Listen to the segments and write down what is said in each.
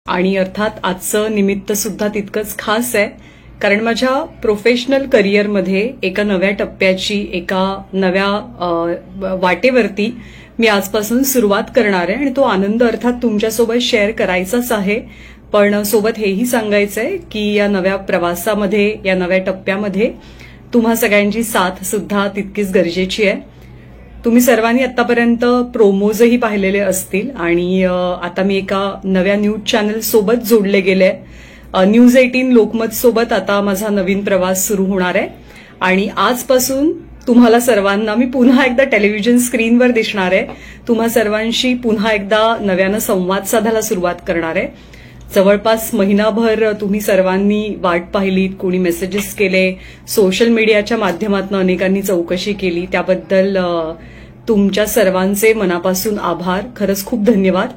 आणि अर्थात आजचं निमित्त सुद्धा तितकंच खास आहे, कारण माझ्या प्रोफेशनल करिअरमध्ये एका नव्या टप्प्याची, एका नव्या वाटेवरती मी आजपासून सुरुवात करणार आहे आणि तो आनंद अर्थात तुमच्यासोबत शेअर करायचाच आहे. पण सोबत हेही सांगायचंय की या नव्या प्रवासामध्ये, या नव्या टप्प्यामध्ये तुम्हा सगळ्यांची साथ सुद्धा तितकीच गरजेची आहे. तुम्ही सर्वांनी आतापर्यंत प्रोमोजही पाहिलेले असतील आणि आता मी एका नव्या न्यूज चॅनल सोबत जोडले गेले. न्यूज 18 लोकमत सोबत आता माझा नवीन प्रवास सुरू होणार आहे आणि आजपासून तुम्हाला सर्वांना मी पुन्हा एकदा टेलिव्हिजन स्क्रीनवर दिसणार आहे. तुम्हा सर्वांशी पुन्हा एकदा नव्यानं संवाद साधायला सुरुवात करणार आहे. जवळपास महिनाभर तुम्ही सर्वांनी वाट पाहिलीत, कोणी मेसेजेस केले, सोशल मीडियाच्या माध्यमातून अनेकांनी चौकशी केली, त्याबद्दल तुमच्या सर्वांचे मनापासून आभार. खरंच खूप धन्यवाद.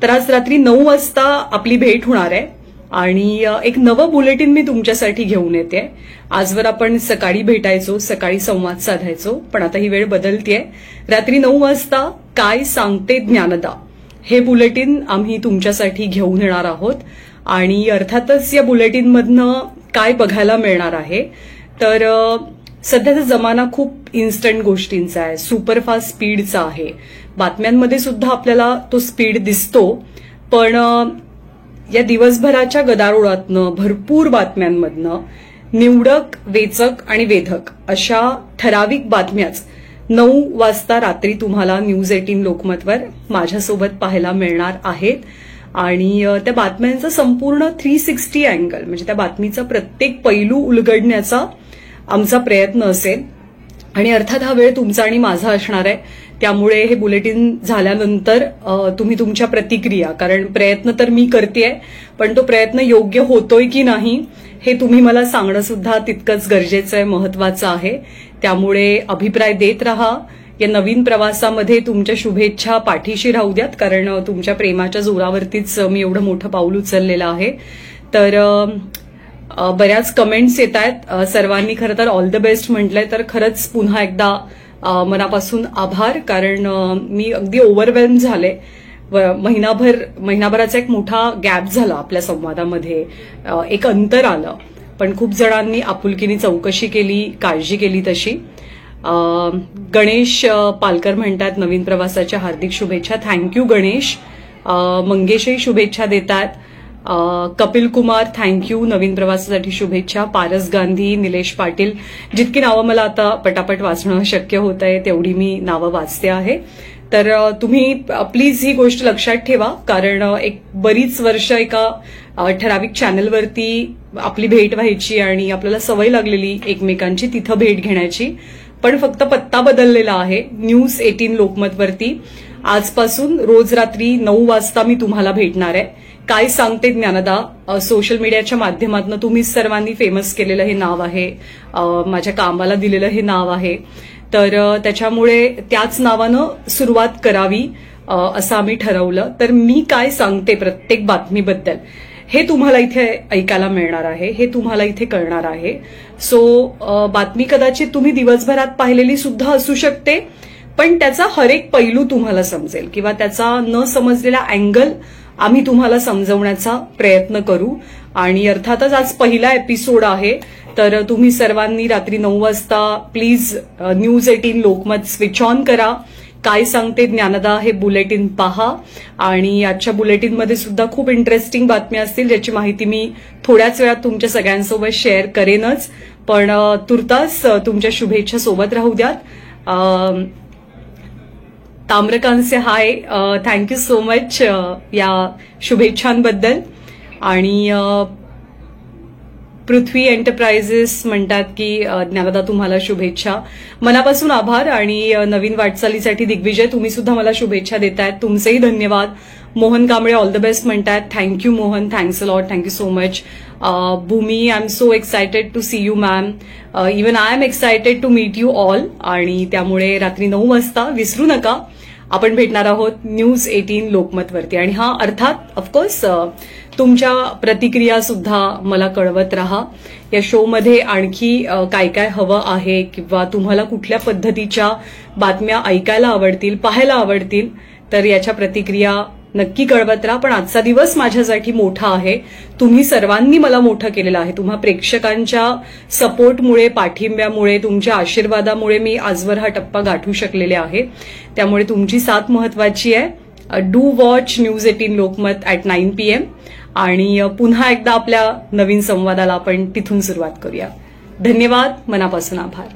तर आज रात्री 9 वाजता आपली भेट होणार आहे आणि एक नवं बुलेटिन मी तुमच्यासाठी घेऊन येते. आजवर आपण सकाळी भेटायचो, सकाळी संवाद साधायचो, पण आता ही वेळ बदलतीये. रात्री 9 वाजता काय सांगते ज्ञानदा हे बुलेटिन आम्ही तुमच्यासाठी घेऊन येणार आहोत आणि अर्थातच या बुलेटिनमधनं काय बघायला मिळणार आहे, तर सध्याचा जमाना खूप इन्स्टंट गोष्टींचा आहे, सुपरफास्ट स्पीडचा आहे. बातम्यांमध्ये सुद्धा आपल्याला तो स्पीड दिसतो, पण या दिवसभराच्या गदारोळातनं, भरपूर बातम्यांमधनं निवडक, वेचक आणि वेधक अशा ठराविक बातम्याच 9 वाजता रात्री तुम्हाला न्यूज 18 लोकमतवर माझ्यासोबत पाहायला मिळणार आहेत. आणि त्या बातम्यांचा संपूर्ण 360 अँगल, म्हणजे त्या बातमीचा प्रत्येक पैलू उलगडण्याचा आमचा प्रयत्न असेल. आणि अर्थात हा वेळ तुमचा आणि माझा असणार आहे, त्यामुळे हे बुलेटिन झाल्यानंतर तुम्ही तुमच्या प्रतिक्रिया, कारण प्रयत्न तर मी करतेय, पण तो प्रयत्न योग्य होतोय की नाही हे तुम्ही मला सांगणं सुद्धा तितकंच गरजेचं आहे, महत्वाचं आहे. त्यामुळे अभिप्राय देत राहा. या नवीन प्रवासामध्ये तुमच्या शुभेच्छा पाठीशी राहू द्यात, कारण तुमच्या प्रेमाच्या जोरावरतीच मी एवढं मोठं पाऊल उचललेलं आहे. तर बऱ्याच कमेंट्स येत आहेत. सर्वांनी खरं तर ऑल द बेस्ट म्हटलंय, तर खरंच पुन्हा एकदा मनापासून आभार, कारण मी अगदी ओव्हरवेल्म झाले. महिनाभराचा एक मोठा गॅप झाला आपल्या संवादामध्ये, एक अंतर आलं, पण खूप जणांनी आपुलकीने चौकशी केली, काळजी केली तशी. गणेश पालकर म्हणतात नवीन प्रवासाच्या हार्दिक शुभेच्छा. थँक्यू गणेश. मंगेशही शुभेच्छा देतात. कपिल कुमार थँक्यू, नवीन प्रवासासाठी शुभेच्छा. पारस गांधी, निलेश पाटील, जितकी नावं मला आता पटापट वाचणं शक्य होत आहे तेवढी मी नावं वाचते आहे. तर तुम्ही प्लीज ही गोष्ट लक्षात ठेवा, कारण एक बरीच वर्ष एका ठराविक चॅनलवरती आपली भेट व्हायची आणि आपल्याला सवय लागलेली एकमेकांची तिथं भेट घेण्याची, पण फक्त पत्ता बदललेला आहे. न्यूज 18 लोकमतवरती आजपासून रोज रात्री 9 वाजता मी तुम्हाला भेटणार आहे. काय सांगते ज्ञानदा सोशल मीडियाच्या माध्यमातून तुम्ही सर्वांनी फेमस केलेलं हे नाव आहे, माझ्या कामाला दिलेलं हे नाव आहे, तर त्याच्यामुळे त्याच नावानं सुरुवात करावी असं आम्ही ठरवलं. तर मी काय सांगते प्रत्येक बातमीबद्दल हे तुम्हाला इथे ऐकायला मिळणार आहे, हे तुम्हाला इथे कळणार आहे. सो बातमी कदाचित तुम्ही दिवसभरात पाहिलेली सुद्धा असू शकते, पण त्याचा हरेक पैलू तुम्हाला समजेल किंवा त्याचा न समजलेला अँगल आम्ही तुम्हाला समजवण्याचा प्रयत्न करू. आणि अर्थातच आज पहिला एपिसोड आहे, तर तुम्ही सर्वांनी रात्री 9 वाजता please news 18 Lokmat switch on करा. काय सांगते ज्ञानदा हे बुलेटिन पहा आणि आजच्या बुलेटिनमध्ये सुद्धा खूप इंटरेस्टिंग बातम्या असतील, ज्याची माहिती मी थोड्याच वेळात तुमच्या सगळ्यांसोबत शेअर करेनच. पण तुर्तास तुमच्या शुभेच्छा सोबत राहू द्यात. ताम्रकांतचे हाय, थँक्यू सो मच या शुभेच्छांबद्दल. आणि पृथ्वी एंटरप्राइजेस म्हणतात की ज्ञानदा तुम्हाला शुभेच्छा. मनापासून आभार आणि नवीन वाटचालीसाठी दिग्विजय तुम्ही सुद्धा मला शुभेच्छा देतायत, तुमचेही धन्यवाद. Mohan Kamble all the best म्हणतात. Thank you Mohan, thanks a lot, thank you so much. Bhumi, I am so excited to see you ma'am. Even I am excited to meet you all. आणि त्यामुळे रात्री 9 वाजता विसरू नका, आपण भेटणार आहोत न्यूज 18 लोकमतवरती. आणि हा अर्थात ऑफकोर्स तुमच्या प्रतिक्रिया सुद्धा मला कळवत राहा. या शोमध्ये आणखी काय काय हवं आहे किंवा तुम्हाला कुठल्या पद्धतीच्या बातम्या ऐकायला आवडतील, पाहायला आवडतील, तर याच्या प्रतिक्रिया नक्की कळवत राहा. पण आजचा दिवस माझ्यासाठी मोठा आहे. तुम्ही सर्वांनी मला मोठं केलेलं आहे. तुम्हा प्रेक्षकांच्या सपोर्टमुळे, पाठिंब्यामुळे, तुमच्या आशीर्वादामुळे मी आजवर हा टप्पा गाठू शकलेले आहे. त्यामुळे तुमची साथ महत्वाची आहे. Do watch news 18 Lokmat at 9 PM आणि पुन्हा एकदा आपल्या नवीन संवादाला आपण तिथून सुरुवात करूया. धन्यवाद, मनापासून आभार.